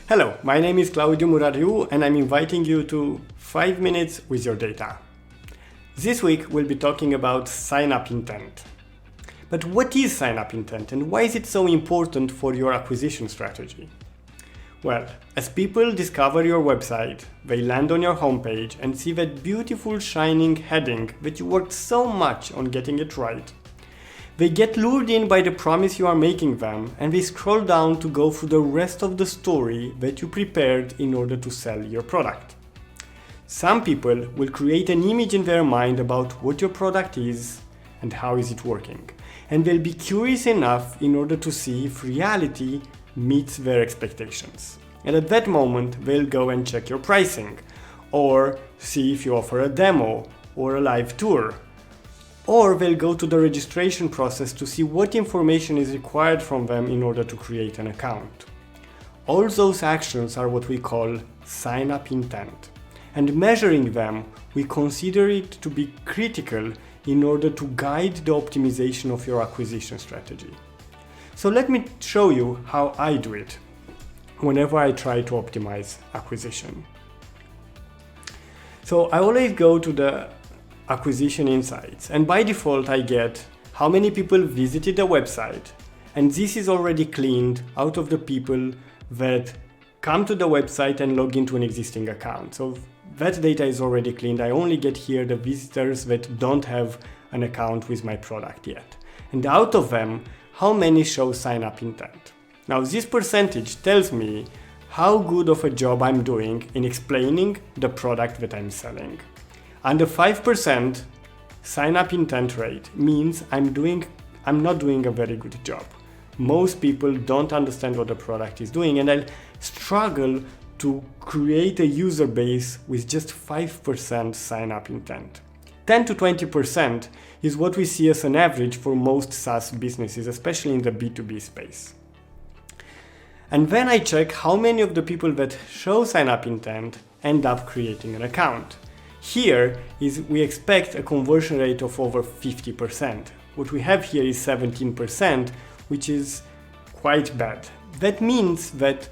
Hello, my name is Claudiu Murariu and I'm inviting you to 5 minutes with your data. This week we'll be talking about sign-up intent. But what is sign-up intent and why is it so important for your acquisition strategy? Well, as people discover your website, they land on your homepage and see that beautiful shining heading that you worked so much on getting it right. They get lured in by the promise you are making them and they scroll down to go through the rest of the story that you prepared in order to sell your product. Some people will create an image in their mind about what your product is and how is it working, and they'll be curious enough in order to see if reality meets their expectations. And at that moment, they'll go and check your pricing, or see if you offer a demo or a live tour. Or they'll go to the registration process to see what information is required from them in order to create an account. All those actions are what we call sign-up intent. And measuring them, we consider it to be critical in order to guide the optimization of your acquisition strategy. So let me show you how I do it whenever I try to optimize acquisition. So I always go to the acquisition insights, and by default I get how many people visited the website, and this is already cleaned out of the people that come to the website and log into an existing account. So that data is already cleaned. I only get here the visitors that don't have an account with my product yet. And out of them, how many show sign-up intent? Now this percentage tells me how good of a job I'm doing in explaining the product that I'm selling. Under 5% sign-up intent rate means I'm not doing a very good job. Most people don't understand what the product is doing, and I'll struggle to create a user base with just 5% sign-up intent. 10 to 20% is what we see as an average for most SaaS businesses, especially in the B2B space. And then I check how many of the people that show sign-up intent end up creating an account. Here we expect a conversion rate of over 50%. What we have here is 17%, which is quite bad. That means that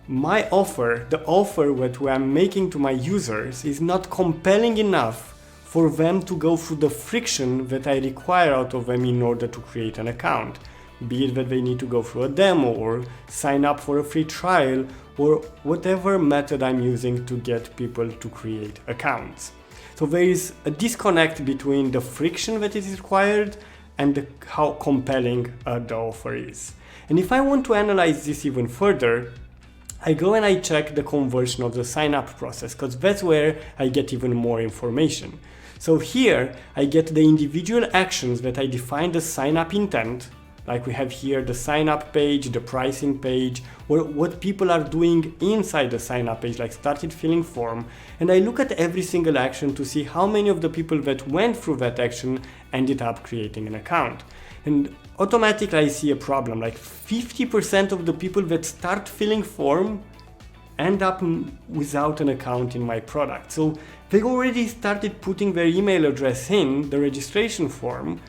my offer, the offer that I'm making to my users, is not compelling enough for them to go through the friction that I require out of them in order to create an account. Be it that they need to go through a demo or sign up for a free trial or whatever method I'm using to get people to create accounts. So there is a disconnect between the friction that is required and how compelling the offer is. And if I want to analyze this even further, I go and I check the conversion of the sign-up process, because that's where I get even more information. So here I get the individual actions that I defined as sign-up intent, like we have here the sign-up page, the pricing page, or what people are doing inside the sign-up page, like started filling form. And I look at every single action to see how many of the people that went through that action ended up creating an account. And automatically I see a problem, like 50% of the people that start filling form end up without an account in my product. So they already started putting their email address in the registration form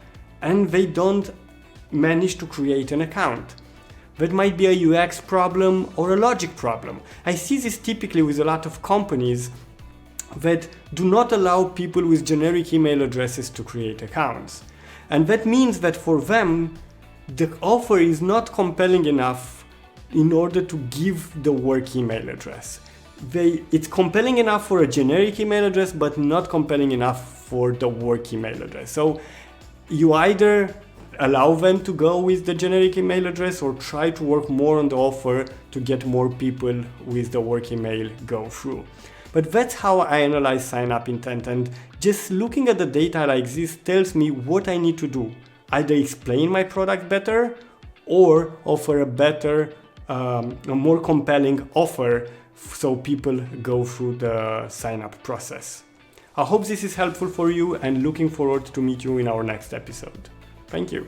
and they don't manage to create an account. That might be a UX problem or a logic problem. I see this typically with a lot of companies that do not allow people with generic email addresses to create accounts. And that means that for them, the offer is not compelling enough in order to give the work email address. It's compelling enough for a generic email address, but not compelling enough for the work email address. So you either allow them to go with the generic email address or try to work more on the offer to get more people with the work email go through. But that's how I analyze sign-up intent, and just looking at the data like this tells me what I need to do. Either explain my product better or offer a better, a more compelling offer so people go through the sign-up process. I hope this is helpful for you and looking forward to meet you in our next episode. Thank you.